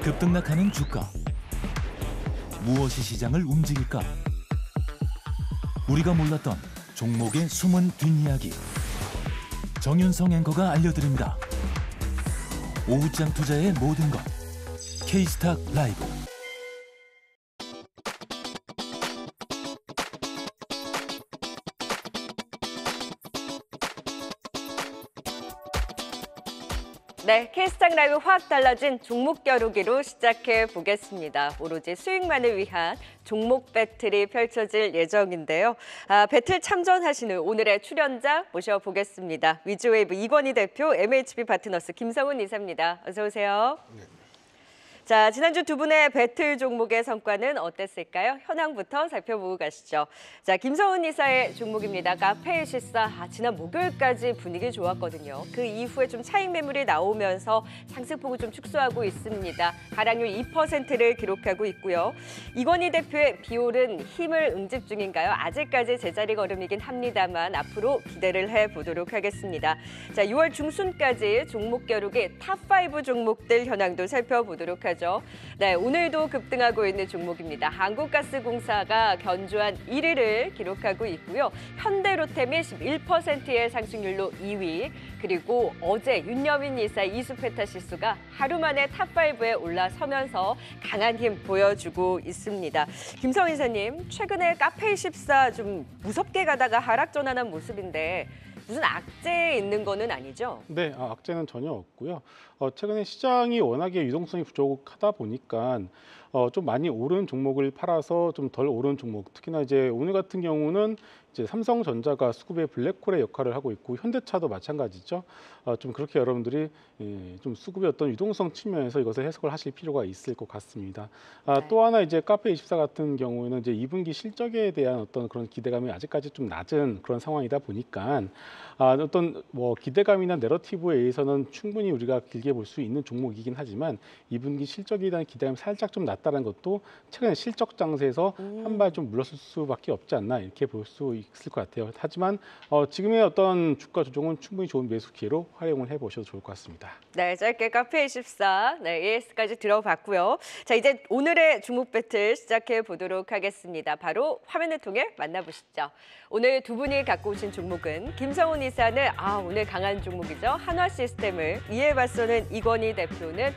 급등락하는 주가. 무엇이 시장을 움직일까? 우리가 몰랐던 종목의 숨은 뒷이야기. 정윤성 앵커가 알려드립니다. 오후장 투자의 모든 것. K스탁 라이브. 네, K스탁 라이브 확 달라진 종목 겨루기로 시작해 보겠습니다. 오로지 수익만을 위한 종목 배틀이 펼쳐질 예정인데요. 배틀 참전하시는 오늘의 출연자 모셔보겠습니다. 위즈웨이브 이건희 대표, MHB 파트너스 김성훈 이사입니다. 어서 오세요. 네. 자, 지난주 두 분의 배틀 종목의 성과는 어땠을까요? 현황부터 살펴보고 가시죠. 자, 김성훈 이사의 종목입니다. 카페이시사. 지난 목요일까지 분위기 좋았거든요. 그 이후에 좀 차익 매물이 나오면서 상승폭을 좀 축소하고 있습니다. 하락률 2%를 기록하고 있고요. 이건희 대표의 비올은 힘을 응집 중인가요? 아직까지 제자리 걸음이긴 합니다만 앞으로 기대를 해보도록 하겠습니다. 자, 6월 중순까지 종목 겨루기 탑5 종목들 현황도 살펴보도록 하죠. 네, 오늘도 급등하고 있는 종목입니다. 한국가스공사가 견조한 1위를 기록하고 있고요. 현대로템이 11%의 상승률로 2위, 그리고 어제 윤여민 이사의 이수페타 지수가 하루 만에 탑5에 올라서면서 강한 힘 보여주고 있습니다. 김성훈 이사님, 최근에 카페24 좀 무섭게 가다가 하락 전환한 모습인데 무슨 악재 있는 거는 아니죠? 네, 악재는 전혀 없고요. 최근에 시장이 워낙에 유동성이 부족하다 보니까 좀 많이 오른 종목을 팔아서 좀 덜 오른 종목, 특히나 이제 오늘 같은 경우는 이제 삼성전자가 수급의 블랙홀의 역할을 하고 있고 현대차도 마찬가지죠. 좀 그렇게 여러분들이 좀 수급의 어떤 유동성 측면에서 이것을 해석을 하실 필요가 있을 것 같습니다. 네. 또 하나 이제 카페24 같은 경우에는 이제 2분기 실적에 대한 어떤 그런 기대감이 아직까지 좀 낮은 그런 상황이다 보니까 어떤 뭐 기대감이나 내러티브에 의해서는 충분히 우리가 길게 볼 수 있는 종목이긴 하지만 2분기 실적에 대한 기대감이 살짝 좀 낮다는 것도 최근에 실적 장세에서 한 발 좀 물러설 수밖에 없지 않나 이렇게 볼 수 있을 것 같아요. 하지만 지금의 어떤 주가 조정은 충분히 좋은 매수 기회로 활용을 해보셔도 좋을 것 같습니다. 네, 짧게 카페24 AS까지 들어봤고요. 자, 이제 오늘의 종목 배틀 시작해 보도록 하겠습니다. 바로 화면을 통해 만나보시죠. 오늘 두 분이 갖고 오신 종목은 김성훈 이사는 오늘 강한 종목이죠. 한화시스템을, 이에 맞서는 이건희 대표는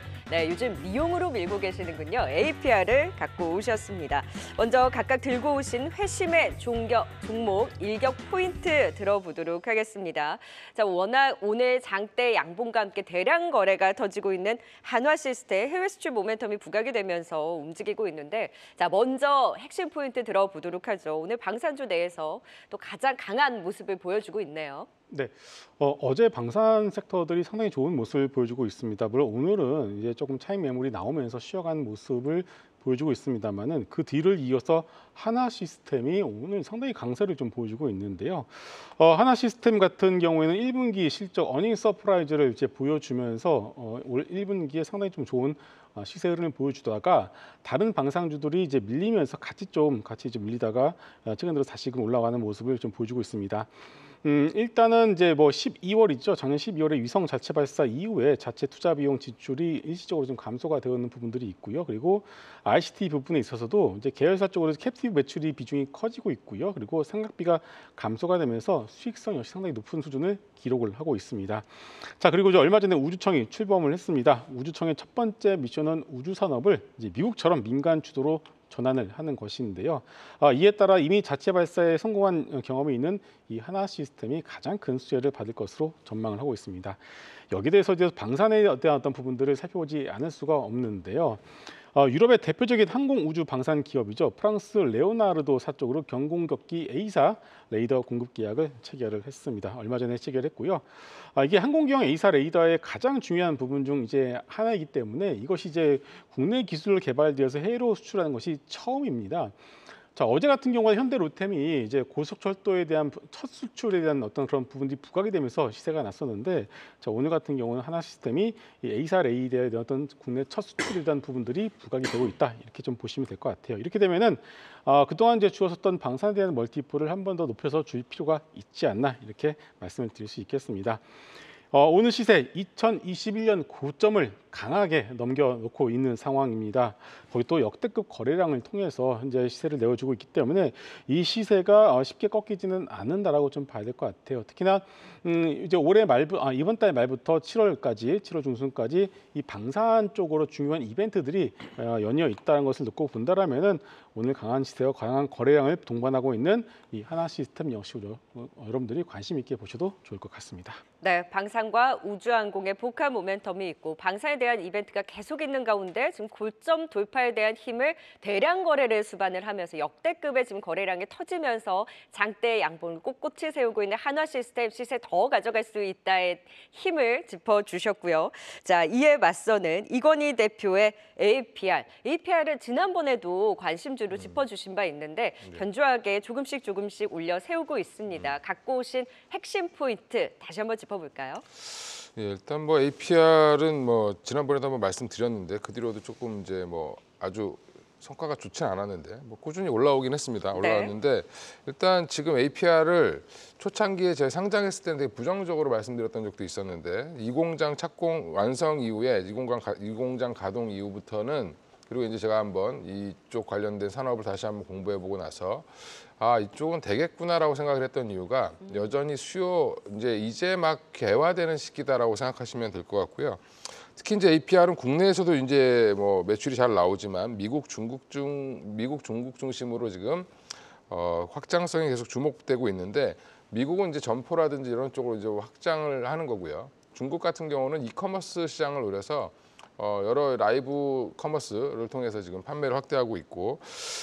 요즘 미용으로 밀고 계시는군요. APR을 갖고 오셨습니다. 먼저 각각 들고 오신 회심의 종목 일격 포인트 들어보도록 하겠습니다. 자, 워낙 오늘 장대 양봉과 함께 대량 거래가 터지고 있는 한화시스템 해외 수출 모멘텀이 부각이 되면서 움직이고 있는데, 자, 먼저 핵심 포인트 들어보도록 하죠. 오늘 방산주 내에서 또 가장 강한 모습을 보여주고 있네요. 네, 어제 방산 섹터들이 상당히 좋은 모습을 보여주고 있습니다. 물론 오늘은 이제 조금 차익 매물이 나오면서 쉬어간 모습을 보여주고 있습니다만은 그 뒤를 이어서 하나시스템이 오늘 상당히 강세를 좀 보여주고 있는데요. 하나시스템 같은 경우에는 1분기 실적 어닝 서프라이즈를 이제 보여주면서 올 1분기에 상당히 좀 좋은 시세 흐름을 보여주다가 다른 방산주들이 이제 밀리면서 같이 좀 밀리다가 최근 들어 다시금 올라가는 모습을 좀 보여주고 있습니다. 일단은 이제 뭐 12월이죠. 작년 12월에 위성 자체 발사 이후에 자체 투자 비용 지출이 일시적으로 좀 감소가 되어 있는 부분들이 있고요. 그리고 ICT 부분에 있어서도 이제 계열사 쪽으로 캡티브 매출이 비중이 커지고 있고요. 그리고 생각비가 감소가 되면서 수익성 역시 상당히 높은 수준을 기록을 하고 있습니다. 자, 그리고 이제 얼마 전에 우주청이 출범을 했습니다. 우주청의 첫 번째 미션은 우주 산업을 이제 미국처럼 민간 주도로 전환을 하는 것인데요. 이에 따라 이미 자체 발사에 성공한 경험이 있는 이 하나시스템이 가장 큰 수혜를 받을 것으로 전망을 하고 있습니다. 여기에 대해서 이제 방산에 대한 어떤 부분들을 살펴보지 않을 수가 없는데요. 유럽의 대표적인 항공 우주 방산 기업이죠. 프랑스 레오나르도사 쪽으로 경공격기 A사 레이더 공급 계약을 체결을 했습니다. 얼마 전에 체결했고요. 이게 항공기용 A사 레이더의 가장 중요한 부분 중 이제 하나이기 때문에 이것이 이제 국내 기술로 개발되어서 해외로 수출하는 것이 처음입니다. 자, 어제 같은 경우는 현대로템이 이제 고속철도에 대한 첫 수출에 대한 어떤 그런 부분들이 부각이 되면서 시세가 났었는데, 자, 오늘 같은 경우는 하나시스템이 이 A사 레이더에 대한 어떤 국내 첫 수출에 대한 부분들이 부각이 되고 있다, 이렇게 좀 보시면 될 것 같아요. 이렇게 되면은 그동안 이제 주었었던 방산에 대한 멀티플을 한 번 더 높여서 줄 필요가 있지 않나, 이렇게 말씀을 드릴 수 있겠습니다. 오늘 시세 2021년 고점을 강하게 넘겨놓고 있는 상황입니다. 거기 또 역대급 거래량을 통해서 현재 시세를 내어주고 있기 때문에 이 시세가 쉽게 꺾이지는 않는다라고 좀 봐야 될 것 같아요. 특히나 이제 올해 이번 달 말부터 7월 중순까지 이 방산 쪽으로 중요한 이벤트들이 연이어 있다는 것을 놓고 본다라면은 오늘 강한 시세와 강한 거래량을 동반하고 있는 이 하나 시스템 역시 여러분들이 관심 있게 보셔도 좋을 것 같습니다. 네, 방산과 우주항공의 복합 모멘텀이 있고 방산에 대한 이벤트가 계속 있는 가운데 지금 고점 돌파에 대한 힘을 대량 거래를 수반을 하면서 역대급의 지금 거래량이 터지면서 장대의 양봉을 꼿꼿이 세우고 있는 한화 시스템 시세 더 가져갈 수 있다의 힘을 짚어주셨고요. 자, 이에 맞서는 이건희 대표의 APR은 지난번에도 관심주로 짚어주신 바 있는데 견조하게 조금씩 올려 세우고 있습니다. 갖고 오신 핵심 포인트 다시 한번 짚어볼까요? 예, 일단 뭐 APR은 뭐 지난번에도 한번 말씀드렸는데 그 뒤로도 조금 이제 뭐 아주 성과가 좋지는 않았는데 뭐 꾸준히 올라오긴 했습니다. 올라왔는데 일단 지금 APR을 초창기에 제가 상장했을 때는 되게 부정적으로 말씀드렸던 적도 있었는데 이 공장 착공 완성 이후에 이 공장 가동 이후부터는 그리고 이제 제가 한번 이쪽 관련된 산업을 다시 한번 공부해보고 나서 이쪽은 되겠구나라고 생각을 했던 이유가 여전히 수요 이제 막 개화되는 시기다라고 생각하시면 될 것 같고요. 특히 이제 APR은 국내에서도 이제 뭐 매출이 잘 나오지만 미국, 중국 중심으로 지금 확장성이 계속 주목되고 있는데 미국은 이제 점포라든지 이런 쪽으로 이제 확장을 하는 거고요. 중국 같은 경우는 이커머스 시장을 노려서 여러 라이브 커머스를 통해서 지금 판매를 확대하고 있고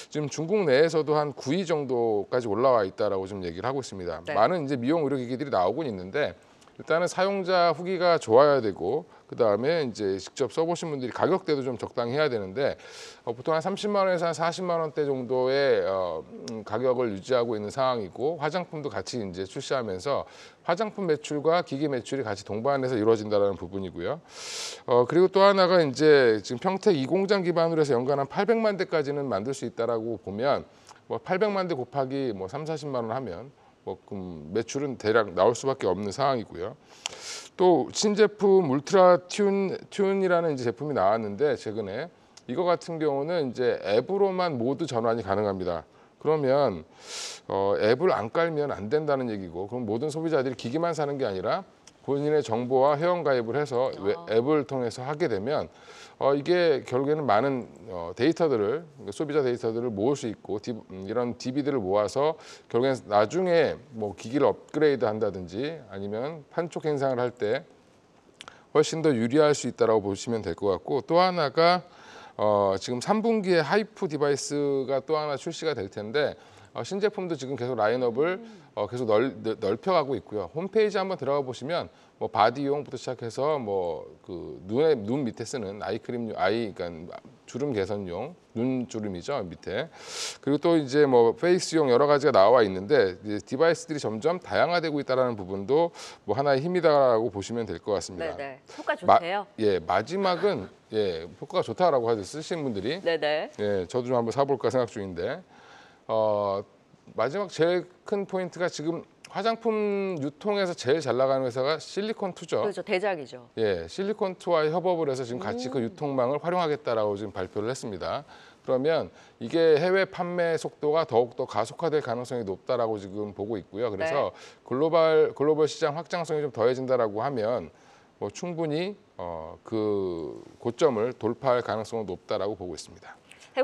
지금 중국 내에서도 한 9위 정도까지 올라와 있다라고 지금 얘기를 하고 있습니다. 네. 많은 이제 미용 의료기기들이 나오고 있는데 일단은 사용자 후기가 좋아야 되고 그다음에 이제 직접 써보신 분들이 가격대도 좀 적당히 해야 되는데 보통 한 30만 원에서 한 40만 원대 정도의 가격을 유지하고 있는 상황이고 화장품도 같이 이제 출시하면서 화장품 매출과 기기 매출이 같이 동반해서 이루어진다는 부분이고요. 그리고 또 하나가 이제 지금 평택 2공장 기반으로 해서 연간 한 800만 대까지는 만들 수 있다라고 보면 뭐 800만 대 곱하기 뭐 3, 40만 원 하면 매출은 대략 나올 수밖에 없는 상황이고요. 또 신제품 울트라 튠이라는 이제 제품이 나왔는데 최근에 이거 같은 경우는 이제 앱으로만 모두 전환이 가능합니다. 그러면 앱을 안 깔면 안 된다는 얘기고 그럼 모든 소비자들이 기기만 사는 게 아니라 본인의 정보와 회원 가입을 해서 앱을 통해서 하게 되면 이게 결국에는 많은 데이터들을 소비자 데이터들을 모을 수 있고 이런 DB들을 모아서 결국엔 나중에 뭐 기기를 업그레이드 한다든지 아니면 판촉 행상을 할 때 훨씬 더 유리할 수 있다라고 보시면 될 것 같고 또 하나가 지금 3분기에 하이프 디바이스가 또 하나 출시가 될 텐데 신제품도 지금 계속 라인업을 계속 넓혀가고 있고요. 홈페이지 한번 들어가 보시면 뭐 바디용부터 시작해서 뭐 그 눈 밑에 쓰는 아이크림 그러니까 주름 개선용 눈 주름이죠 밑에 그리고 또 이제 뭐 페이스용 여러 가지가 나와 있는데 이제 디바이스들이 점점 다양화되고 있다라는 부분도 뭐 하나의 힘이다라고 보시면 될 것 같습니다. 네네. 효과 좋대요. 마지막은 효과가 좋다라고 하죠 쓰시는 분들이. 네네. 저도 좀 한번 사볼까 생각 중인데. 마지막 제일 큰 포인트가 지금 화장품 유통에서 제일 잘 나가는 회사가 실리콘2죠. 그렇죠. 대작이죠. 실리콘2와 협업을 해서 지금 같이 그 유통망을 활용하겠다라고 지금 발표를 했습니다. 그러면 이게 해외 판매 속도가 더욱더 가속화될 가능성이 높다라고 지금 보고 있고요. 그래서 글로벌 시장 확장성이 좀 더해진다라고 하면 뭐 충분히 그 고점을 돌파할 가능성은 높다라고 보고 있습니다.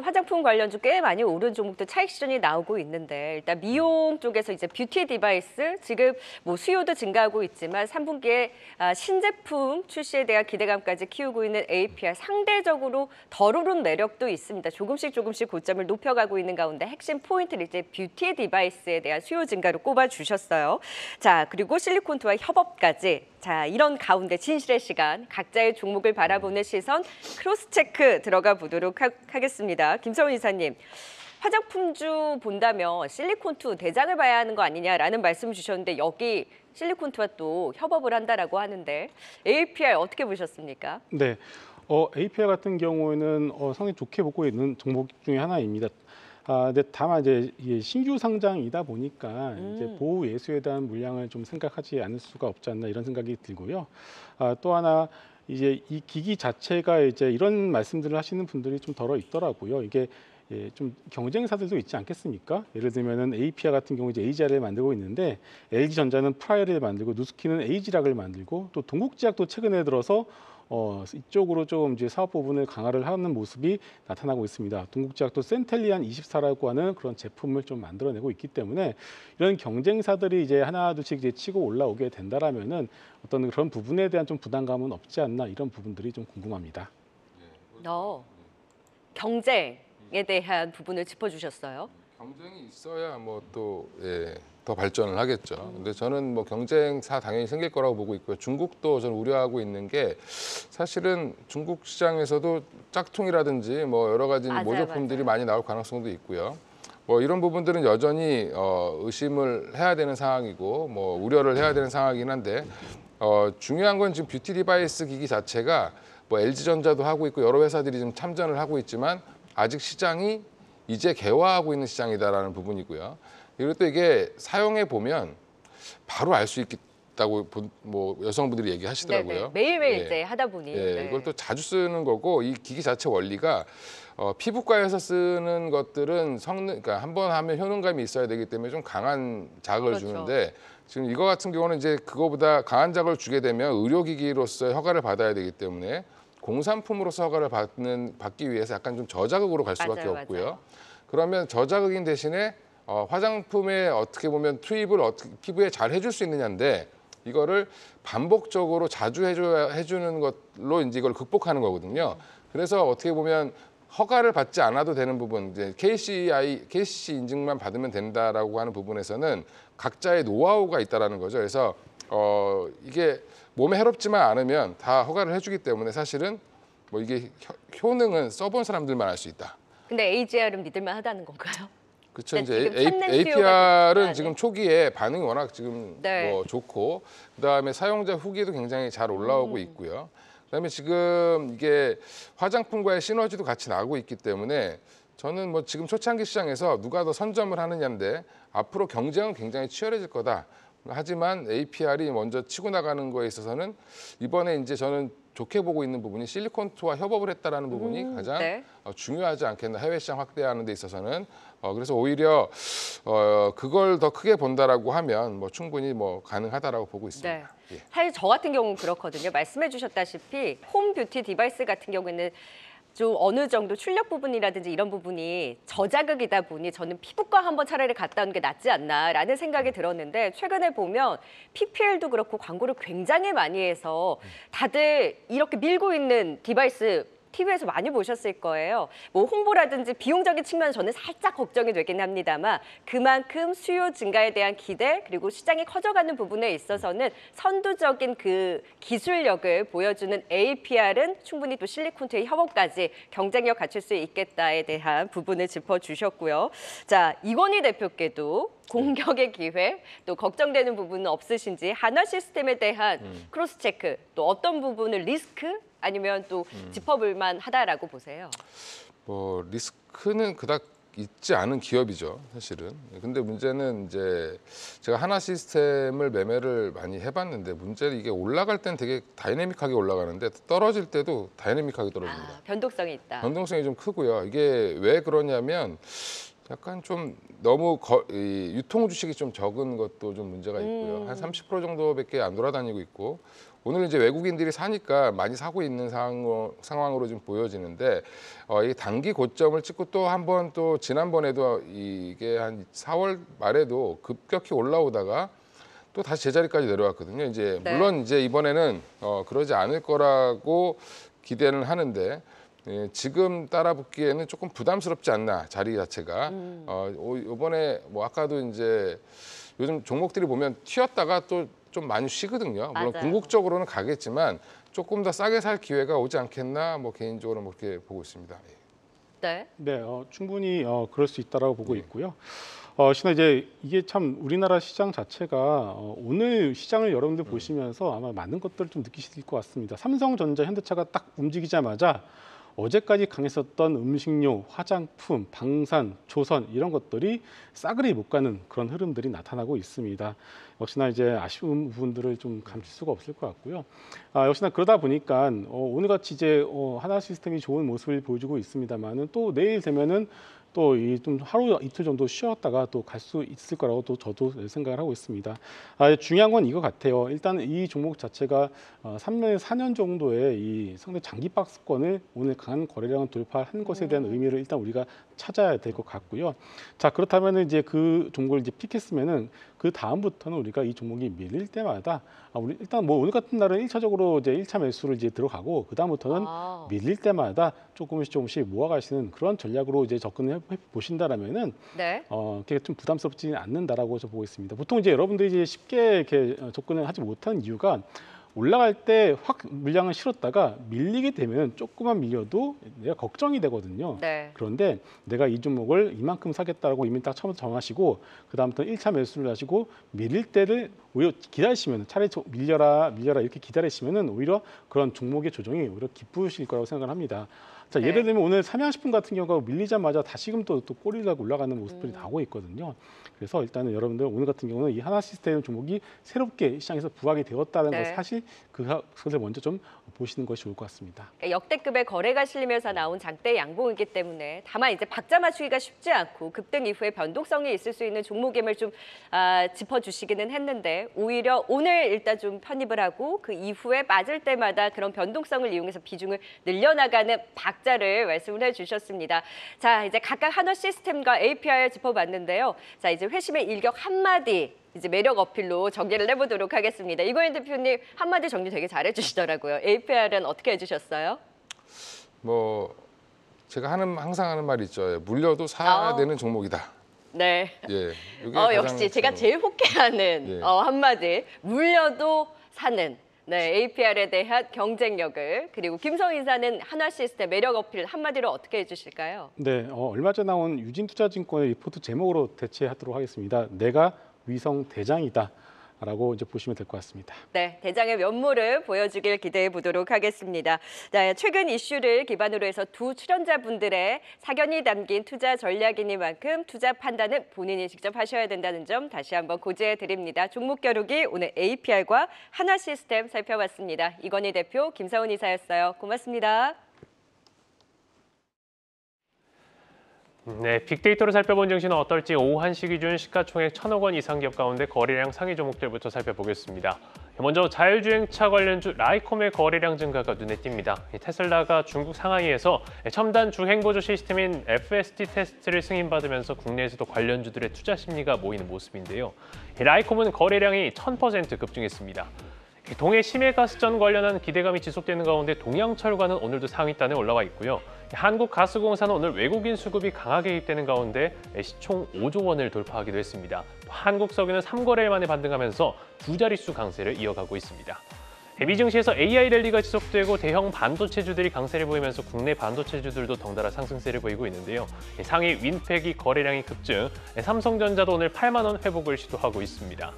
화장품 관련주 꽤 많이 오른 종목들 차익 실현이 나오고 있는데 일단 미용 쪽에서 이제 뷰티 디바이스 지금 뭐 수요도 증가하고 있지만 3분기에 신제품 출시에 대한 기대감까지 키우고 있는 APR 상대적으로 덜 오른 매력도 있습니다. 조금씩 고점을 높여가고 있는 가운데 핵심 포인트를 이제 뷰티 디바이스에 대한 수요 증가로 꼽아주셨어요. 자, 그리고 실리콘2와 협업까지. 자, 이런 가운데 진실의 시간, 각자의 종목을 바라보는 시선 크로스 체크 들어가 보도록 하겠습니다. 김서훈 이사님, 화장품주 본다면 실리콘2 대장을 봐야 하는 거 아니냐라는 말씀 주셨는데 여기 실리콘2와 또 협업을 한다라고 하는데 APR 어떻게 보셨습니까? 네, APR 같은 경우에는 상당히 좋게 보고 있는 종목 중에 하나입니다. 근데 다만 이제 이게 신규 상장이다 보니까 이제 보호 예수에 대한 물량을 좀 생각하지 않을 수가 없지 않나 이런 생각이 들고요. 또 하나 이제 이 기기 자체가 이제 이런 말씀들을 하시는 분들이 좀 덜어 있더라고요. 이게 좀 경쟁사들도 있지 않겠습니까? 예를 들면은 APR 같은 경우 이제 AGR을 만들고 있는데 LG전자는 프라이를 만들고 누스키는 에이지락을 만들고 또 동국제약도 최근에 들어서 이쪽으로 좀 이제 사업 부분을 강화를 하는 모습이 나타나고 있습니다. 동국제약도 센텔리안 24라고 하는 그런 제품을 좀 만들어내고 있기 때문에 이런 경쟁사들이 이제 하나둘씩 이제 치고 올라오게 된다라면은 어떤 그런 부분에 대한 좀 부담감은 없지 않나 이런 부분들이 좀 궁금합니다. 경쟁에 대한 부분을 짚어주셨어요. 경쟁이 있어야 뭐 또 더 발전을 하겠죠. 근데 저는 뭐 경쟁사 당연히 생길 거라고 보고 있고요. 중국도 저는 우려하고 있는 게 사실은 중국 시장에서도 짝퉁이라든지 뭐 여러 가지 모조품들이 많이 나올 가능성도 있고요. 뭐 이런 부분들은 여전히 의심을 해야 되는 상황이고 뭐 우려를 해야 되는 상황이긴 한데 중요한 건 지금 뷰티 디바이스 기기 자체가 뭐 LG전자도 하고 있고 여러 회사들이 지금 참전을 하고 있지만 아직 시장이 이제 개화하고 있는 시장이다라는 부분이고요. 그리고 또 이게 사용해 보면 바로 알 수 있다고 뭐 여성분들이 얘기하시더라고요. 네네. 매일매일 이제 하다 보니. 이걸 또 자주 쓰는 거고 이 기기 자체 원리가 피부과에서 쓰는 것들은 그러니까 한 번 하면 효능감이 있어야 되기 때문에 좀 강한 자극을 주는데 지금 이거 같은 경우는 이제 그거보다 강한 자극을 주게 되면 의료기기로서의 허가를 받아야 되기 때문에 공산품으로서 허가를 받기 위해서 약간 좀 저자극으로 갈 수밖에 없고요. 그러면 저자극인 대신에 화장품에 어떻게 보면 투입을 피부에 잘 해줄 수 있느냐인데 이거를 반복적으로 자주 해주는 것로 이제 이걸 극복하는 거거든요. 그래서 어떻게 보면 허가를 받지 않아도 되는 부분, 이제 KCC 인증만 받으면 된다라고 하는 부분에서는 각자의 노하우가 있다라는 거죠. 그래서 이게 몸에 해롭지만 않으면 다 허가를 해주기 때문에 사실은 뭐 이게 효능은 써본 사람들만 알 수 있다. 근데 AGR은 믿을만 하다는 건가요? 그렇죠. 이제 지금 찾는 APR은 지금 초기에 반응이 워낙 지금 네. 뭐 좋고 그다음에 사용자 후기도 굉장히 잘 올라오고 있고요. 그다음에 지금 이게 화장품과의 시너지도 같이 나고 있기 때문에 저는 뭐 지금 초창기 시장에서 누가 더 선점을 하느냐인데 앞으로 경쟁은 굉장히 치열해질 거다. 하지만 APR이 먼저 치고 나가는 거에 있어서는 이번에 이제 저는 좋게 보고 있는 부분이 실리콘투와 협업을 했다라는 부분이 가장 중요하지 않겠나, 해외 시장 확대하는 데 있어서는. 그래서 오히려 그걸 더 크게 본다라고 하면 뭐 충분히 뭐 가능하다라고 보고 있습니다. 네. 예. 사실 저 같은 경우는 그렇거든요. 말씀해 주셨다시피 홈 뷰티 디바이스 같은 경우에는 좀 어느 정도 출력 부분이라든지 이런 부분이 저자극이다 보니 저는 피부과 한번 차라리 갔다 오는 게 낫지 않나라는 생각이 들었는데 최근에 보면 PPL도 그렇고 광고를 굉장히 많이 해서 다들 이렇게 밀고 있는 디바이스 TV에서 많이 보셨을 거예요. 뭐 홍보라든지 비용적인 측면은 저는 살짝 걱정이 되긴 합니다만 그만큼 수요 증가에 대한 기대 그리고 시장이 커져가는 부분에 있어서는 선두적인 그 기술력을 보여주는 APR은 충분히 또 실리콘투의 협업까지 경쟁력 갖출 수 있겠다에 대한 부분을 짚어주셨고요. 자, 이건희 대표께도 공격의 기회, 또 걱정되는 부분은 없으신지 한화 시스템에 대한 크로스 체크, 또 어떤 부분을 리스크 아니면 또 짚어볼만 하다라고 보세요? 뭐 리스크는 그닥 있지 않은 기업이죠, 사실은. 근데 문제는 이제 제가 한화 시스템을 매매를 많이 해봤는데 문제는 이게 올라갈 땐 되게 다이내믹하게 올라가는데 떨어질 때도 다이내믹하게 떨어집니다. 변동성이 있다. 변동성이 좀 크고요. 이게 왜 그러냐면 약간 좀 너무 유통 주식이 좀 적은 것도 좀 문제가 있고요. 한 30% 정도밖에 안 돌아다니고 있고 오늘 이제 외국인들이 사니까 많이 사고 있는 상황으로 좀 보여지는데 이 단기 고점을 찍고 또 한 번 또 지난번에도 이게 한 4월 말에도 급격히 올라오다가 또 다시 제자리까지 내려왔거든요. 이제 물론 이제 이번에는 그러지 않을 거라고 기대는 하는데 지금 따라붙기에는 조금 부담스럽지 않나 자리 자체가 이번에 뭐 아까도 이제 요즘 종목들이 보면 튀었다가 또 좀 많이 쉬거든요. 물론 맞아요. 궁극적으로는 가겠지만 조금 더 싸게 살 기회가 오지 않겠나 뭐 개인적으로 뭐 그렇게 보고 있습니다. 네. 네, 충분히 그럴 수 있다라고 보고 있고요. 신나 이제 이게 참 우리나라 시장 자체가 오늘 시장을 여러분들 보시면서 아마 많은 것들을 좀 느끼실 것 같습니다. 삼성전자, 현대차가 딱 움직이자마자 어제까지 강했었던 음식료, 화장품, 방산, 조선 이런 것들이 싸그리 못 가는 그런 흐름들이 나타나고 있습니다. 역시나 이제 아쉬운 부분들을 좀 감출 수가 없을 것 같고요. 역시나 그러다 보니까 오늘같이 이제 하나 시스템이 좋은 모습을 보여주고 있습니다만은 또 내일 되면은 또 이 좀 하루 이틀 정도 쉬었다가 또 갈 수 있을 거라고 또 저도 생각을 하고 있습니다. 중요한 건 이거 같아요. 일단 이 종목 자체가 3년에서 4년 정도의 이 상당히 장기 박스권을 오늘 강한 거래량을 돌파한 것에 대한 의미를 일단 우리가 찾아야 될 것 같고요. 자, 그렇다면 이제 그 종목을 이제 픽했으면은 그 다음부터는 우리가 이 종목이 밀릴 때마다 우리 일단 뭐 오늘 같은 날은 1차적으로 이제 1차 매수를 이제 들어가고 그 다음부터는 밀릴 때마다 조금씩 모아가시는 그런 전략으로 이제 접근해 보신다라면은 네. 그게 좀 부담스럽지 않는다라고 저 보고 있습니다. 보통 이제 여러분들이 이제 쉽게 이렇게 접근을 하지 못하는 이유가 올라갈 때 확 물량을 실었다가 밀리게 되면 조금만 밀려도 내가 걱정이 되거든요. 네. 그런데 내가 이 종목을 이만큼 사겠다라고 이미 딱 처음부터 정하시고 그다음부터 1차 매수를 하시고 밀릴 때를 오히려 기다리시면 차라리 밀려라 이렇게 기다리시면은 오히려 그런 종목의 조정이 오히려 기쁘실 거라고 생각을 합니다. 자, 예를 들면 오늘 삼양식품 같은 경우가 밀리자마자 다시금 또 꼬리를 달고 올라가는 모습들이 나오고 있거든요. 그래서 일단은 여러분들 오늘 같은 경우는 이 하나 시스템 종목이 새롭게 시장에서 부각이 되었다는 것 사실 그것을 먼저 좀 보시는 것이 좋을 것 같습니다. 그러니까 역대급의 거래가 실리면서 나온 장대 양봉이기 때문에 다만 이제 박자 맞추기가 쉽지 않고 급등 이후에 변동성이 있을 수 있는 종목임을 좀 짚어주시기는 했는데 오히려 오늘 일단 좀 편입을 하고 그 이후에 맞을 때마다 그런 변동성을 이용해서 비중을 늘려나가는 박자를 말씀을 해주셨습니다. 자, 이제 각각 한화 시스템과 API를 짚어봤는데요. 자, 이제 회심의 일격 한마디 이제 매력 어필로 정리를 해보도록 하겠습니다. 이거인 대표님 한마디 정리 되게 잘해주시더라고요. APR은 어떻게 해주셨어요? 뭐 제가 항상 하는 말이 있죠. 물려도 사야 되는 종목이다. 네. 예. 이게 역시 제가 제일 호쾌하는 한마디. 물려도 사는. 네, APR에 대한 경쟁력을 그리고 김성희 인사는 한화 시스템 매력 어필 한마디로 어떻게 해주실까요? 네, 얼마 전에 나온 유진투자증권의 리포트 제목으로 대체하도록 하겠습니다. 내가 위성 대장이다. 라고 이제 보시면 될 것 같습니다. 네, 대장의 면모를 보여주길 기대해 보도록 하겠습니다. 자, 최근 이슈를 기반으로 해서 두 출연자분들의 사견이 담긴 투자 전략이니만큼 투자 판단은 본인이 직접 하셔야 된다는 점 다시 한번 고지해 드립니다. 종목 겨루기 오늘 APR과 한화 시스템 살펴봤습니다. 이건희 대표, 김사훈 이사였어요. 고맙습니다. 네, 빅데이터로 살펴본 증시는 어떨지 오후 1시 기준 시가총액 1,000억 원 이상 기업 가운데 거래량 상위 종목들부터 살펴보겠습니다. 먼저 자율주행차 관련주 라이콤의 거래량 증가가 눈에 띕니다. 테슬라가 중국 상하이에서 첨단 주행보조 시스템인 FSD 테스트를 승인받으면서 국내에서도 관련주들의 투자 심리가 모이는 모습인데요. 라이콤은 거래량이 1000% 급증했습니다. 동해 심해가스전 관련한 기대감이 지속되는 가운데 동양철과는 오늘도 상위단에 올라와 있고요. 한국가스공사는 오늘 외국인 수급이 강하게 입되는 가운데 시총 5조 원을 돌파하기도 했습니다. 한국석유는 3거래일 만에 반등하면서 두 자릿수 강세를 이어가고 있습니다. 미증시에서 AI 랠리가 지속되고 대형 반도체주들이 강세를 보이면서 국내 반도체주들도 덩달아 상승세를 보이고 있는데요. 상위 윈팩이 거래량이 급증, 삼성전자도 오늘 8만 원 회복을 시도하고 있습니다.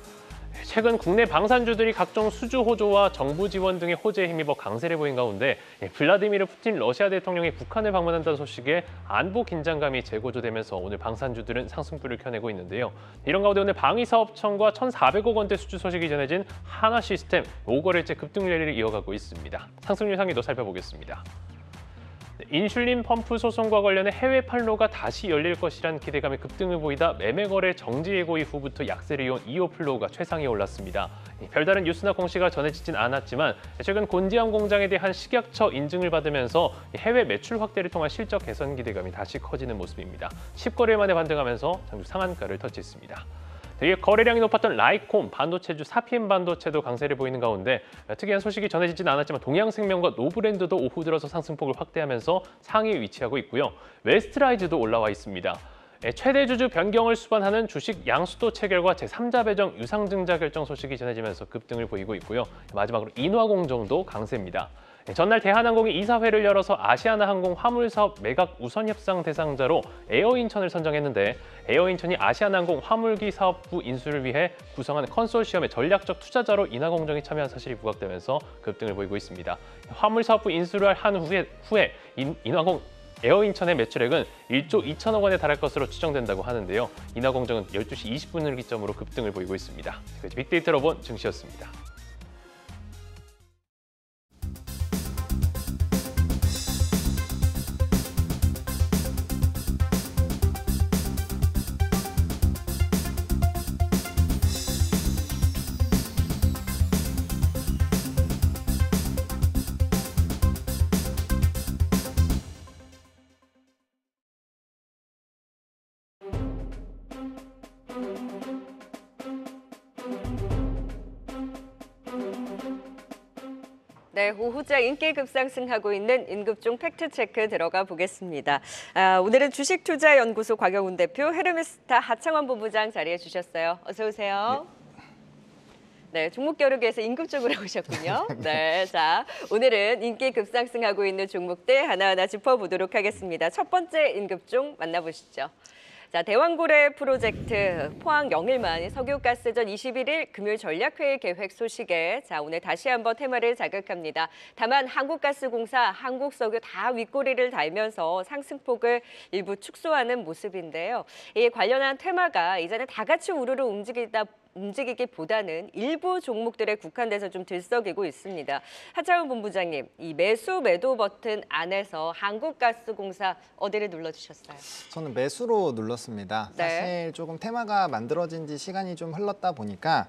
최근 국내 방산주들이 각종 수주 호조와 정부 지원 등의 호재에 힘입어 강세를 보인 가운데 블라디미르 푸틴 러시아 대통령이 북한을 방문한다는 소식에 안보 긴장감이 재고조되면서 오늘 방산주들은 상승불을 켜내고 있는데요. 이런 가운데 오늘 방위사업청과 1,400억 원대 수주 소식이 전해진 한화 시스템 5거래째 급등 랠리를 이어가고 있습니다. 상승률 상위도 살펴보겠습니다. 인슐린 펌프 소송과 관련해 해외 판로가 다시 열릴 것이란 기대감에 급등을 보이다 매매 거래 정지 예고 이후부터 약세를 이은 이오플로우가 최상위에 올랐습니다. 별다른 뉴스나 공시가 전해지진 않았지만 최근 곤지암 공장에 대한 식약처 인증을 받으면서 해외 매출 확대를 통한 실적 개선 기대감이 다시 커지는 모습입니다. 10거래일 만에 반등하면서 장주 상한가를 터치했습니다. 되게 거래량이 높았던 라이콤, 반도체주 사피엔 반도체도 강세를 보이는 가운데 특이한 소식이 전해지진 않았지만 동양생명과 노브랜드도 오후 들어서 상승폭을 확대하면서 상위에 위치하고 있고요. 웨스트라이즈도 올라와 있습니다. 최대 주주 변경을 수반하는 주식 양수도 체결과 제3자 배정 유상증자 결정 소식이 전해지면서 급등을 보이고 있고요. 마지막으로 인화공정도 강세입니다. 전날 대한항공이 이사회를 열어서 아시아나항공 화물사업 매각 우선협상 대상자로 에어인천을 선정했는데 에어인천이 아시아나항공 화물기 사업부 인수를 위해 구성한 컨소시엄의 전략적 투자자로 인하공정에 참여한 사실이 부각되면서 급등을 보이고 있습니다. 화물사업부 인수를 한 후에 인하공 에어인천의 매출액은 1조 2천억 원에 달할 것으로 추정된다고 하는데요. 인하공정은 12시 20분을 기점으로 급등을 보이고 있습니다. 빅데이터로 본 증시였습니다. 네, 오후자 인기 급상승하고 있는 임급종 팩트체크 들어가 보겠습니다. 오늘은 주식투자연구소 곽영훈 대표, 헤르메스타 하창원 본부장 자리해 주셨어요. 어서 오세요. 네, 종목겨루기에서 임급종으로 오셨군요. 네, 자, 오늘은 인기 급상승하고 있는 종목들 하나하나 짚어보도록 하겠습니다. 첫 번째 임급종 만나보시죠. 자, 대왕고래 프로젝트 포항 영일만 석유가스전 21일 금요일 전략회의 계획 소식에 오늘 다시 한번 테마를 자극합니다. 다만 한국가스공사, 한국석유 다 윗꼬리를 달면서 상승폭을 일부 축소하는 모습인데요. 이 관련한 테마가 이제는 다 같이 우르르 움직이기보다는 일부 종목들에 국한돼서 좀 들썩이고 있습니다. 하창원 본부장님, 이 매수 매도 버튼 안에서 한국가스공사 어디를 눌러주셨어요? 저는 매수로 눌렀습니다. 네. 사실 조금 테마가 만들어진 지 시간이 좀 흘렀다 보니까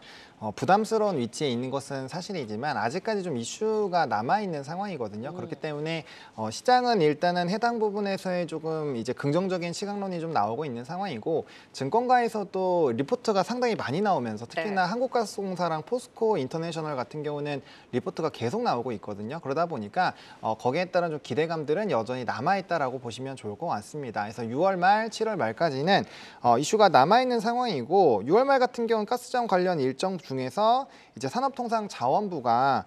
부담스러운 위치에 있는 것은 사실이지만 아직까지 좀 이슈가 남아있는 상황이거든요. 그렇기 때문에 시장은 일단은 해당 부분에서의 조금 이제 긍정적인 시각론이 좀 나오고 있는 상황이고 증권가에서도 리포트가 상당히 많이 나오면서 특히나 한국가스공사랑 포스코 인터내셔널 같은 경우는 리포트가 계속 나오고 있거든요. 그러다 보니까 거기에 따른 좀 기대감들은 여전히 남아있다라고 보시면 좋을 것 같습니다. 그래서 6월 말, 7월 말까지는 이슈가 남아있는 상황이고 6월 말 같은 경우는 가스장 관련 일정 중에서 이제 산업통상자원부가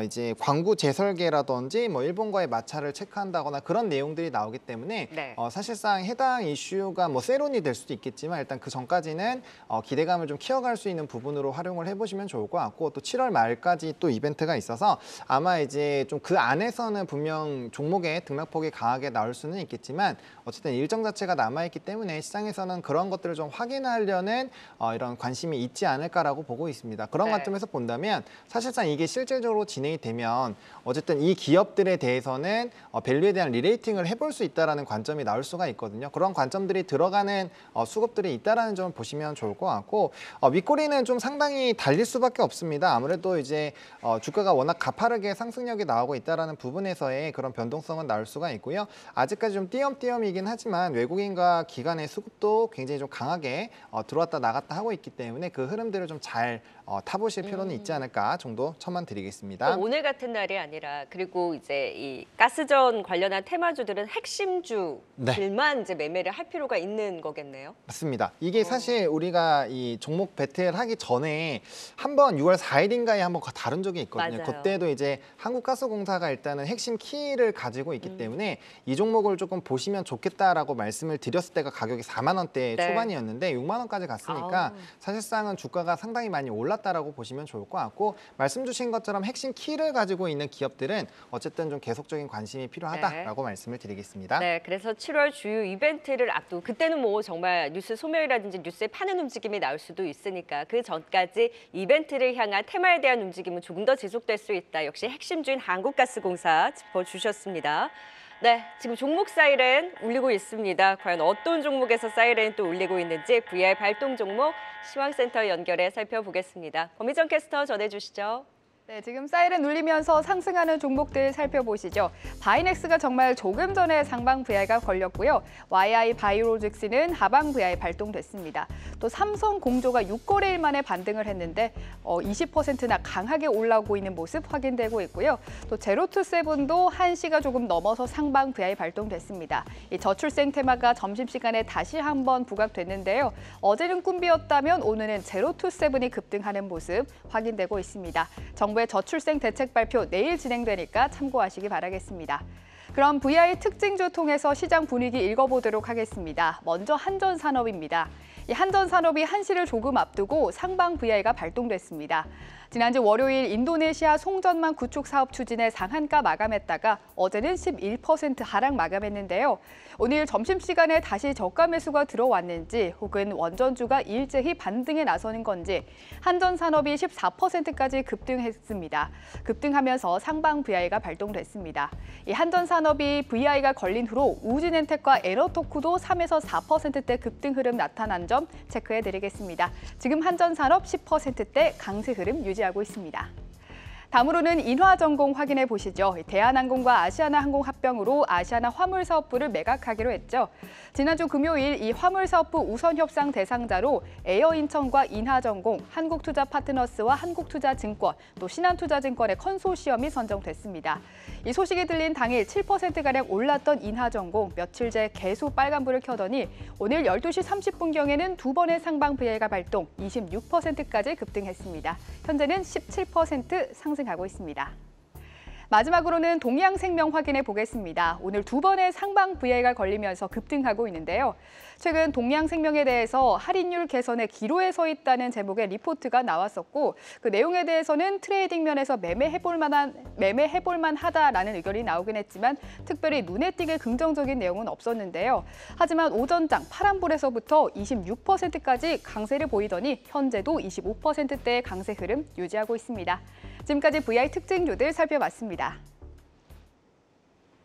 이제 광구 재설계라든지 뭐 일본과의 마찰을 체크한다거나 그런 내용들이 나오기 때문에 사실상 해당 이슈가 뭐 세론이 될 수도 있겠지만 일단 그 전까지는 기대감을 좀 키워갈 수 있는 부분으로 활용을 해보시면 좋을 것 같고 또 7월 말까지 또 이벤트가 있어서 아마 이제 좀 그 안에서는 분명 종목의 등락폭이 강하게 나올 수는 있겠지만 어쨌든 일정 자체가 남아있기 때문에 시장에서는 그런 것들을 좀 확인하려는 이런 관심이 있지 않을까라고 보고 있습니다. 그런 관점에서 본다면 사실상 이게 실질적으로 진행이 되면 어쨌든 이 기업들에 대해서는 밸류에 대한 리레이팅을 해볼 수 있다는 관점이 나올 수가 있거든요. 그런 관점들이 들어가는 수급들이 있다는 점을 보시면 좋을 것 같고 윗꼬리는 좀 상당히 달릴 수밖에 없습니다. 아무래도 이제 주가가 워낙 가파르게 상승력이 나오고 있다는 부분에서의 그런 변동성은 나올 수가 있고요. 아직까지 좀 띄엄띄엄이긴 하지만 외국인과 기관의 수급도 굉장히 좀 강하게 들어왔다 나갔다 하고 있기 때문에 그 흐름들을 좀 잘 타보실 필요는 있지 않을까 정도 첨언 드리겠습니다. 오늘 같은 날이 아니라 그리고 이제 이 가스전 관련한 테마주들은 핵심주들만 이제 매매를 할 필요가 있는 거겠네요. 맞습니다. 이게 사실 우리가 이 종목 배틀 하기 전에 한번 6월 4일인가에 한번 다룬 적이 있거든요. 맞아요. 그때도 이제 한국가스공사가 일단은 핵심 키를 가지고 있기 때문에 이 종목을 조금 보시면 좋겠다라고 말씀을 드렸을 때가 가격이 4만 원대 초반이었는데 6만 원까지 갔으니까 사실상은 주가가 상당히 많이 올랐다라고 보시면 좋을 것 같고 말씀 주신 것처럼 핵심 키를 가지고 있는 기업들은 어쨌든 좀 계속적인 관심이 필요하다라고 말씀을 드리겠습니다. 네, 그래서 7월 주요 이벤트를 앞두고 그때는 뭐 정말 뉴스 소멸이라든지 뉴스에 파는 움직임이 나올 수도 있으니까 그 전까지 이벤트를 향한 테마에 대한 움직임은 조금 더 지속될 수 있다. 역시 핵심주인 한국가스공사 짚어주셨습니다. 네, 지금 종목 사이렌 울리고 있습니다. 과연 어떤 종목에서 사이렌이 또 울리고 있는지 VR 발동 종목 시황센터 연결해 살펴보겠습니다. 권미정 캐스터 전해주시죠. 네, 지금 사이렌 울리면서 상승하는 종목들 살펴보시죠. 바이넥스가 정말 조금 전에 상방 VI가 걸렸고요. YI 바이오로직스는 하방 VI 발동됐습니다. 또 삼성 공조가 6거래일 만에 반등을 했는데 20%나 강하게 올라오고 있는 모습 확인되고 있고요. 또 제로투세븐도 1시가 조금 넘어서 상방 VI 발동됐습니다. 이 저출생 테마가 점심시간에 다시 한번 부각됐는데요. 어제는 꿈비였다면 오늘은 제로투세븐이 급등하는 모습 확인되고 있습니다. 정부의 저출생 대책 발표 내일 진행되니까 참고하시기 바라겠습니다. 그럼 VI 특징주 통해서 시장 분위기 읽어보도록 하겠습니다. 먼저 한전산업입니다. 이 한전산업이 한시를 조금 앞두고 상방 VI가 발동됐습니다. 지난주 월요일 인도네시아 송전망 구축 사업 추진에 상한가 마감했다가 어제는 11% 하락 마감했는데요. 오늘 점심시간에 다시 저가 매수가 들어왔는지 혹은 원전주가 일제히 반등에 나서는 건지 한전산업이 14%까지 급등했습니다. 급등하면서 상방 VI가 발동됐습니다. 이 한전산업이 VI가 걸린 후로 우진엔텍과 에너토쿠도 3에서 4%대 급등 흐름 나타난 점 체크해드리겠습니다. 지금 한전산업 10%대 강세 흐름 유지하고 있습니다. 다음으로는 인화전공 확인해 보시죠. 대한항공과 아시아나항공 합병으로 아시아나 화물사업부를 매각하기로 했죠. 지난주 금요일 이 화물사업부 우선협상 대상자로 에어인천과 인하전공, 한국투자파트너스와 한국투자증권, 또 신한투자증권의 컨소시엄이 선정됐습니다. 이 소식이 들린 당일 7%가량 올랐던 인하전공, 며칠째 계속 빨간불을 켜더니 오늘 12시 30분경에는 두 번의 상방 VI가 발동, 26%까지 급등했습니다. 현재는 17% 상승하고 있습니다. 마지막으로는 동양생명 확인해 보겠습니다. 오늘 두 번의 상방 VI가 걸리면서 급등하고 있는데요. 최근 동양생명에 대해서 할인율 개선에 기로에 서 있다는 제목의 리포트가 나왔었고 그 내용에 대해서는 트레이딩 면에서 매매해볼 만하다라는 의견이 나오긴 했지만 특별히 눈에 띄게 긍정적인 내용은 없었는데요. 하지만 오전장 파란불에서부터 26%까지 강세를 보이더니 현재도 25%대의 강세 흐름 유지하고 있습니다. 지금까지 VI 특징주들 살펴봤습니다.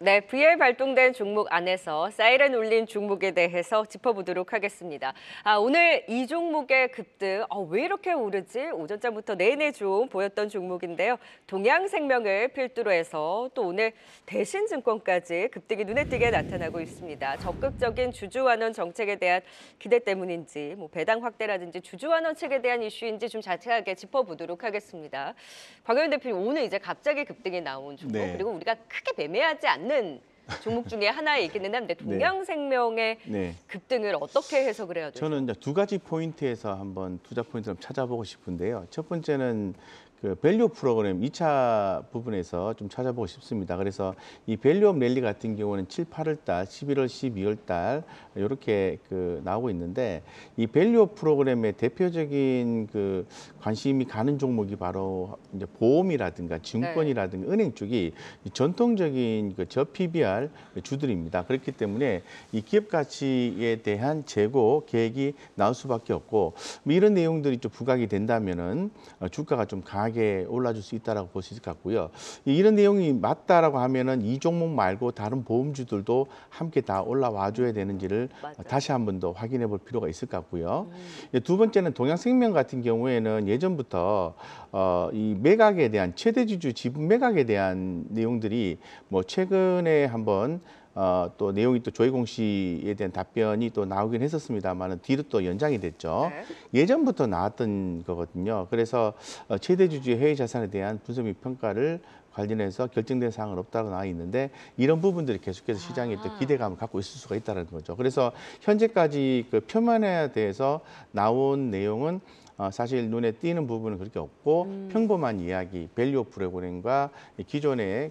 네, VI 발동된 종목 안에서 사이렌 울린 종목에 대해서 짚어보도록 하겠습니다. 오늘 이 종목의 급등, 왜 이렇게 오르지? 오전장부터 내내 좀 보였던 종목인데요. 동양생명을 필두로 해서 또 오늘 대신증권까지 급등이 눈에 띄게 나타나고 있습니다. 적극적인 주주환원 정책에 대한 기대 때문인지, 배당 확대라든지 주주환원책에 대한 이슈인지 좀 자세하게 짚어보도록 하겠습니다. 박영현 대표님, 오늘 이제 갑자기 급등이 나온 종목, 네. 그리고 우리가 크게 매매하지 않는 종목 중에 하나이기는 한데 동양생명의 급등을 어떻게 해석을 해야 되죠? 저는 이제 두 가지 포인트에서 한번 투자 포인트를 찾아보고 싶은데요. 첫 번째는 그 밸류 프로그램 2차 부분에서 좀 찾아보고 싶습니다. 그래서 이 밸류업 랠리 같은 경우는 7, 8월 달, 11월, 12월 달 이렇게 나오고 있는데 이 밸류업 프로그램의 대표적인 그 관심이 가는 종목이 바로 이제 보험이라든가 증권이라든가 은행 쪽이 전통적인 그 저 PBR 주들입니다. 그렇기 때문에 이 기업 가치에 대한 재고 계획이 나올 수밖에 없고 이런 내용들이 좀 부각이 된다면은 주가가 좀 강하게 올라줄 수 있다라고 볼 수 있을 것 같고요. 이런 내용이 맞다라고 하면은 이 종목 말고 다른 보험주들도 함께 다 올라와줘야 되는지를 다시 한 번 더 확인해 볼 필요가 있을 것 같고요. 두 번째는 동양생명 같은 경우에는 예전부터 이 매각에 대한 최대주주 지분 매각에 대한 내용들이 최근에 한번 또 내용이 또 조혜공 씨에 대한 답변이 또 나오긴 했었습니다만 뒤로 또 연장이 됐죠. 예전부터 나왔던 거거든요. 그래서 최대주주의 해외 자산에 대한 분석 및 평가를 관련해서 결정된 사항은 없다고 나와 있는데 이런 부분들이 계속해서 시장에 또 기대감을 갖고 있을 수가 있다는 거죠. 그래서 현재까지 그 표면에 대해서 나온 내용은 사실 눈에 띄는 부분은 그렇게 없고 평범한 이야기, 밸류 프로그램과 기존의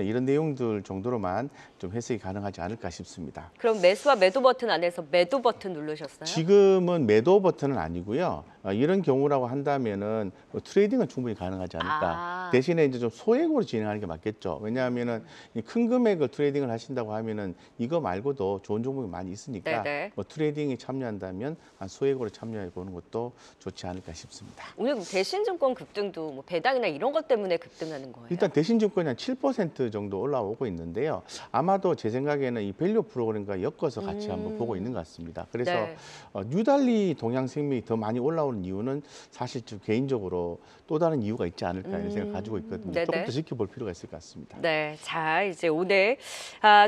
이런 내용들 정도로만 좀 해석이 가능하지 않을까 싶습니다. 그럼 매수와 매도 버튼 안에서 매도 버튼 누르셨어요? 지금은 매도 버튼은 아니고요. 이런 경우라고 한다면은 트레이딩은 충분히 가능하지 않을까. 대신에 이제 좀 소액으로 진행하는 게 맞겠죠. 왜냐하면은 큰 금액을 트레이딩을 하신다고 하면은 이거 말고도 좋은 종목이 많이 있으니까 트레이딩에 참여한다면 소액으로 참여해 보는 것도 좋지 않을까 싶습니다. 오늘 대신증권 급등도 배당이나 이런 것 때문에 급등하는 거예요? 일단 대신증권이 한 7% 정도 올라오고 있는데요. 아마도 제 생각에는 이 밸류 프로그램과 엮어서 같이 한번 보고 있는 것 같습니다. 그래서 뉴달리 동양생명이 더 많이 올라오는 이유는 사실 좀 개인적으로 또 다른 이유가 있지 않을까 이런 생각을 가지고 있거든요. 조금 더 지켜볼 필요가 있을 것 같습니다. 네, 자 이제 오늘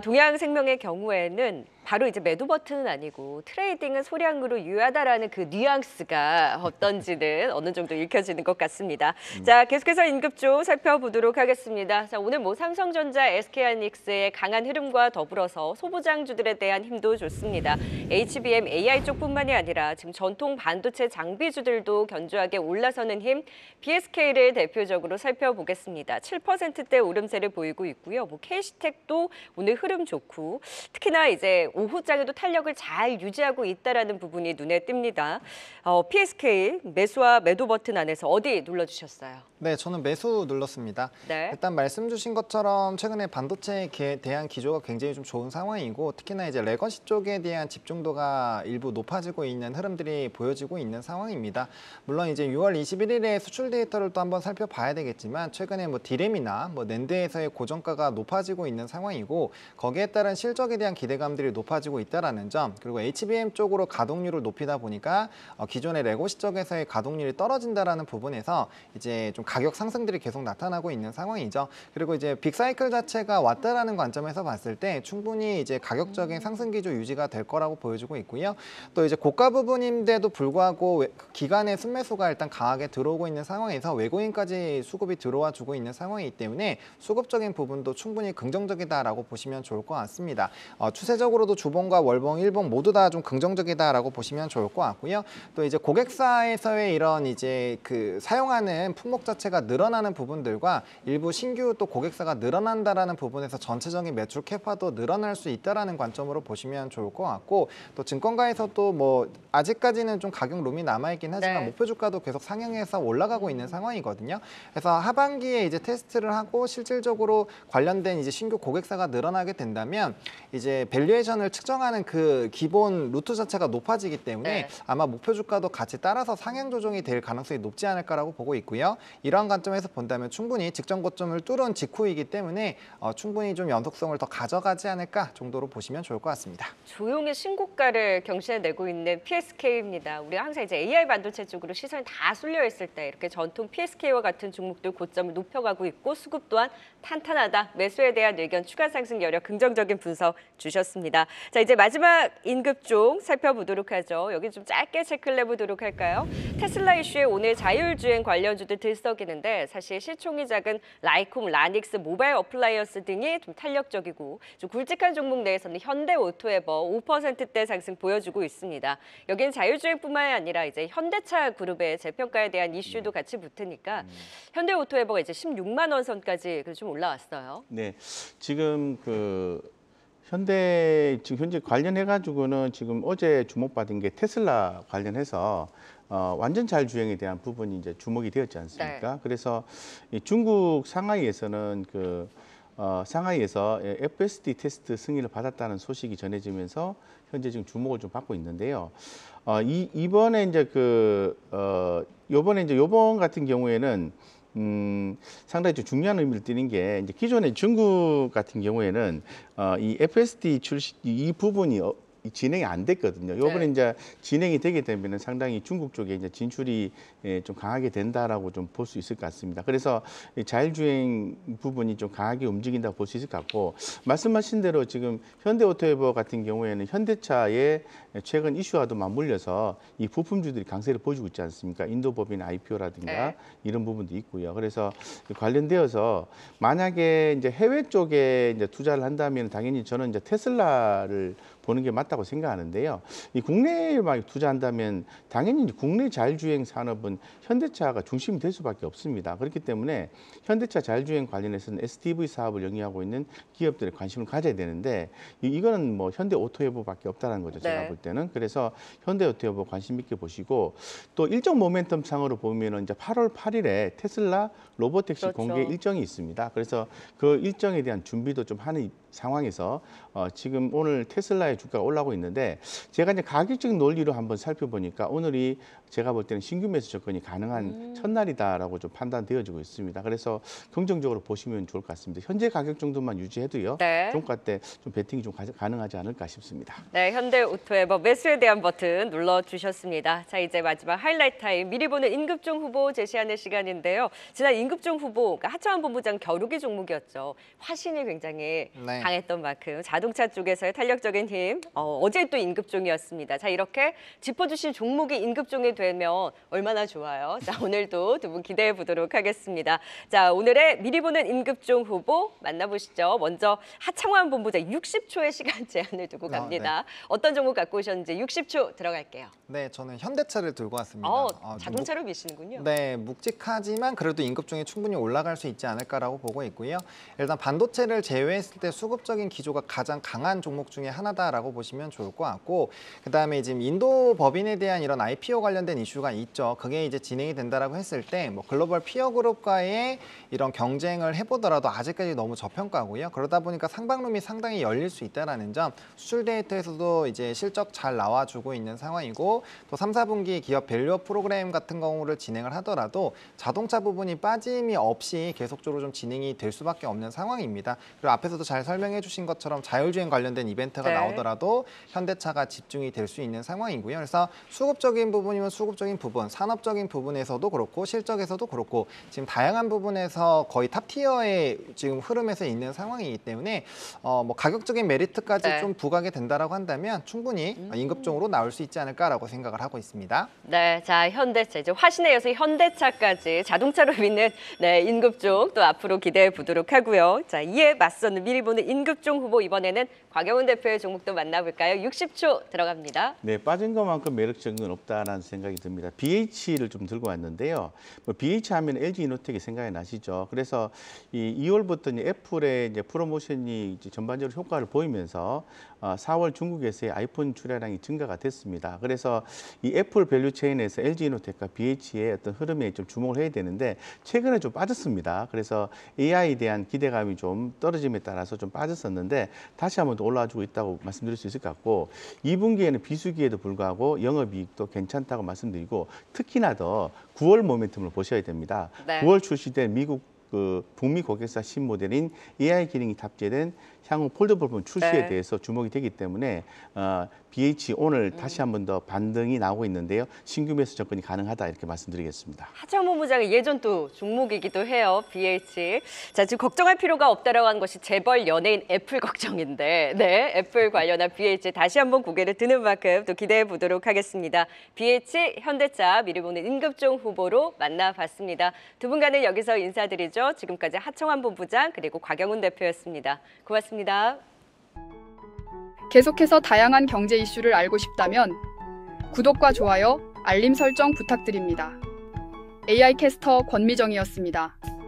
동양생명의 경우에는 바로 이제 매도 버튼은 아니고 트레이딩은 소량으로 유효하다라는 그 뉘앙스가 어떤지는 어느 정도 읽혀지는 것 같습니다. 자, 계속해서 임급종 살펴보도록 하겠습니다. 자, 오늘 뭐 삼성전자, SK하이닉스의 강한 흐름과 더불어서 소부장주들에 대한 힘도 좋습니다. HBM, AI 쪽뿐만이 아니라 지금 전통 반도체 장비주들도 견조하게 올라서는 힘, BSK를 대표적으로 살펴보겠습니다. 7%대 오름세를 보이고 있고요. 뭐 KC텍도 오늘 흐름 좋고 특히나 이제 오후장에도 탄력을 잘 유지하고 있다라는 부분이 눈에 띕니다. PSK 매수와 매도 버튼 안에서 어디 눌러주셨어요? 네, 저는 매수 눌렀습니다. 네. 일단 말씀 주신 것처럼 최근에 반도체에 대한 기조가 굉장히 좀 좋은 상황이고 특히나 이제 레거시 쪽에 대한 집중도가 일부 높아지고 있는 흐름들이 보여지고 있는 상황입니다. 물론 이제 6월 21일에 수출 데이터를 또 한번 살펴봐야 되겠지만 최근에 뭐 디램이나 뭐 낸드에서의 고정가가 높아지고 있는 상황이고 거기에 따른 실적에 대한 기대감들이 높아지고 있다라는 점 그리고 HBM 쪽으로 가동률을 높이다 보니까 기존의 레거시 쪽에서의 가동률이 떨어진다라는 부분에서 이제 좀 가격 상승들이 계속 나타나고 있는 상황이죠. 그리고 이제 빅사이클 자체가 왔다라는 관점에서 봤을 때 충분히 이제 가격적인 상승 기조 유지가 될 거라고 보여지고 있고요. 또 이제 고가 부분인데도 불구하고 기간의 순매수가 일단 강하게 들어오고 있는 상황에서 외국인까지 수급이 들어와 주고 있는 상황이기 때문에 수급적인 부분도 충분히 긍정적이다라고 보시면 좋을 것 같습니다. 추세적으로도 주봉과 월봉, 일봉 모두 다 좀 긍정적이다라고 보시면 좋을 것 같고요. 또 이제 고객사에서의 이런 이제 그 사용하는 품목 자체가 늘어나는 부분들과 일부 신규 또 고객사가 늘어난다라는 부분에서 전체적인 매출 캐파도 늘어날 수 있다라는 관점으로 보시면 좋을 것 같고 또 증권가에서도 뭐 아직까지는 좀 가격 룸이 남아있긴 하지만 네. 목표 주가도 계속 상향해서 올라가고 있는 상황이거든요. 그래서 하반기에 이제 테스트를 하고 실질적으로 관련된 이제 신규 고객사가 늘어나게 된다면 이제 밸류에이션을 측정하는 그 기본 루트 자체가 높아지기 때문에 네. 아마 목표 주가도 같이 따라서 상향 조정이 될 가능성이 높지 않을까라고 보고 있고요. 이러한 관점에서 본다면 충분히 직전 고점을 뚫은 직후이기 때문에 충분히 좀 연속성을 더 가져가지 않을까 정도로 보시면 좋을 것 같습니다. 조용히 신고가를 경신해내고 있는 PSK입니다. 우리가 항상 이제 AI 반도체 쪽으로 시선이 다 쏠려 있을 때 이렇게 전통 PSK와 같은 종목들 고점을 높여가고 있고 수급 또한 탄탄하다. 매수에 대한 의견 추가 상승 여력 긍정적인 분석 주셨습니다. 자, 이제 마지막 임급종 살펴보도록 하죠. 여기 좀 짧게 체크를 해보도록 할까요? 테슬라 이슈에 오늘 자율주행 관련주들 들썩이는데 사실 시총이 작은 라이콤, 라닉스, 모바일 어플라이언스 등이 좀 탄력적이고 좀 굵직한 종목 내에서는 현대오토에버 5%대 상승 보여주고 있습니다. 여기는 자율주행뿐만 아니라 이제 현대차 그룹의 재평가에 대한 이슈도 같이 붙으니까 현대오토에버가 이제 16만 원 선까지 좀 올라왔어요. 네, 지금 현대 지금 현재 관련해 가지고는 지금 어제 주목받은 게 테슬라 관련해서 완전 자율주행에 대한 부분이 이제 주목이 되었지 않습니까? 네. 그래서 이 중국 상하이에서는 상하이에서 FSD 테스트 승인을 받았다는 소식이 전해지면서 현재 지금 주목을 좀 받고 있는데요. 이번에 이제 요번 같은 경우에는 상당히 좀 중요한 의미를 띠는 게 이제 기존의 중국 같은 경우에는 이 FSD 출시 이 부분이 진행이 안 됐거든요. 이번에 네. 이제 진행이 되게 되면 상당히 중국 쪽에 이제 진출이 좀 강하게 된다라고 좀 볼 수 있을 것 같습니다. 그래서 이 자율주행 부분이 좀 강하게 움직인다고 볼 수 있을 것 같고 말씀하신 대로 지금 현대오토에버 같은 경우에는 현대차의 최근 이슈와도 맞물려서 이 부품주들이 강세를 보여주고 있지 않습니까? 인도법인 IPO라든가 네. 이런 부분도 있고요. 그래서 관련되어서 만약에 이제 해외 쪽에 이제 투자를 한다면 당연히 저는 이제 테슬라를 보는 게 맞다고 생각하는데요. 이 국내에 막 투자한다면 당연히 이제 국내 자율주행 산업은 현대차가 중심이 될 수밖에 없습니다. 그렇기 때문에 현대차 자율주행 관련해서는 SDV 사업을 영위하고 있는 기업들의 관심을 가져야 되는데 이거는 뭐 현대오토에버밖에 없다는 거죠. 제가 네. 볼 때는. 그래서 현대오토에버 관심 있게 보시고 또 일정 모멘텀 상으로 보면은 이제 8월 8일에 테슬라 로보택시 그렇죠. 공개 일정이 있습니다. 그래서 그 일정에 대한 준비도 좀 하는 상황에서 지금 오늘 테슬라의 주가가 올라오고 있는데 제가 이제 가격적 논리로 한번 살펴보니까 오늘이 제가 볼 때는 신규 매수 접근이 가능한 첫날이다라고 좀 판단되어지고 있습니다. 그래서 긍정적으로 보시면 좋을 것 같습니다. 현재 가격 정도만 유지해도요. 네. 종가 때 좀 베팅이 좀 가능하지 않을까 싶습니다. 네, 현대오토에버 매수에 대한 버튼 눌러주셨습니다. 자, 이제 마지막 하이라이트 타임 미리 보는 임급종 후보 제시하는 시간인데요. 지난 임급종 후보, 그러니까 하창원 본부장 겨루기 종목이었죠. 화신이 굉장히 네. 네. 강했던 만큼 자동차 쪽에서의 탄력적인 힘, 어제 또 임급종이었습니다. 자, 이렇게 짚어주신 종목이 임급종이 되면 얼마나 좋아요. 자, 오늘도 두 분 기대해 보도록 하겠습니다. 자, 오늘의 미리 보는 임급종 후보 만나보시죠. 먼저 하창환 본부장 60초의 시간 제한을 두고 갑니다. 네. 어떤 종목 갖고 오셨는지 60초 들어갈게요. 네, 저는 현대차를 들고 왔습니다. 자동차로 미시는군요. 네, 묵직하지만 그래도 임급종이 충분히 올라갈 수 있지 않을까라고 보고 있고요. 일단 반도체를 제외했을 때 수급적인 기조가 가장 강한 종목 중에 하나다라고 보시면 좋을 것 같고, 그다음에 지금 인도 법인에 대한 이런 IPO 관련된 이슈가 있죠. 그게 이제 진행이 된다라고 했을 때 뭐 글로벌 피어 그룹과의 이런 경쟁을 해보더라도 아직까지 너무 저평가고요. 그러다 보니까 상방룸이 상당히 열릴 수 있다라는 점, 수출 데이터에서도 이제 실적 잘 나와주고 있는 상황이고, 또 3, 4분기 기업 밸류업 프로그램 같은 경우를 진행을 하더라도 자동차 부분이 빠짐이 없이 계속적으로 좀 진행이 될 수밖에 없는 상황입니다. 그리고 앞에서도 잘 설명해 주신 것처럼 자율주행 관련된 이벤트가 네. 나오더라도 현대차가 집중이 될 수 있는 상황이고요. 그래서 수급적인 부분이면 수급적인 부분, 산업적인 부분에서도 그렇고 실적에서도 그렇고 지금 다양한 부분에서 거의 탑티어의 지금 흐름에서 있는 상황이기 때문에 뭐 가격적인 메리트까지 네. 좀 부각이 된다라고 한다면 충분히 임급종으로 나올 수 있지 않을까라고 생각을 하고 있습니다. 네, 자 현대차 이제 화신에 이어서 현대차까지 자동차로 믿는 임급종 또 앞으로 기대해 보도록 하고요. 자 이에 맞서는 미리 보는 임급종 후보 이번에는 곽영훈 대표의 종목도 만나볼까요? 60초 들어갑니다. 네, 빠진 것만큼 매력적인 건 없다라는 생각이 듭니다. BH를 좀 들고 왔는데요. 뭐 BH 하면 LG 이노텍이 생각이 나시죠. 그래서 이 2월부터 이제 애플의 이제 프로모션이 이제 전반적으로 효과를 보이면서 4월 중국에서의 아이폰 출하량이 증가가 됐습니다. 그래서 이 애플 밸류 체인에서 LG 이노텍과 BH의 어떤 흐름에 좀 주목을 해야 되는데 최근에 좀 빠졌습니다. 그래서 AI에 대한 기대감이 좀 떨어짐에 따라서 좀 빠졌었는데 다시 한번 또 올라와주고 있다고 말씀드릴 수 있을 것 같고, 2분기에는 비수기에도 불구하고 영업이익도 괜찮다고 말씀드리고, 특히나 더 9월 모멘텀을 보셔야 됩니다. 네. 9월 출시된 미국 북미 고객사 신모델인 AI 기능이 탑재된 향후 폴더블 폰 출시에 네. 대해서 주목이 되기 때문에 BH 오늘 다시 한 번 더 반등이 나오고 있는데요. 신규 매수 접근이 가능하다 이렇게 말씀드리겠습니다. 하창 본부장의 예전 또 종목이기도 해요. BH. 자 지금 걱정할 필요가 없다라고 한 것이 재벌 연예인 애플 걱정인데, 네 애플 관련한 BH 다시 한번 고개를 드는 만큼 또 기대해 보도록 하겠습니다. BH 현대차 미리 보는 임급종 후보로 만나봤습니다. 두 분과는 여기서 인사드리죠. 지금까지 하창환 본부장 그리고 곽영훈 대표였습니다. 고맙습니다. 계속해서 다양한 경제 이슈를 알고 싶다면 구독과 좋아요, 알림 설정 부탁드립니다. AI 캐스터 권미정이었습니다.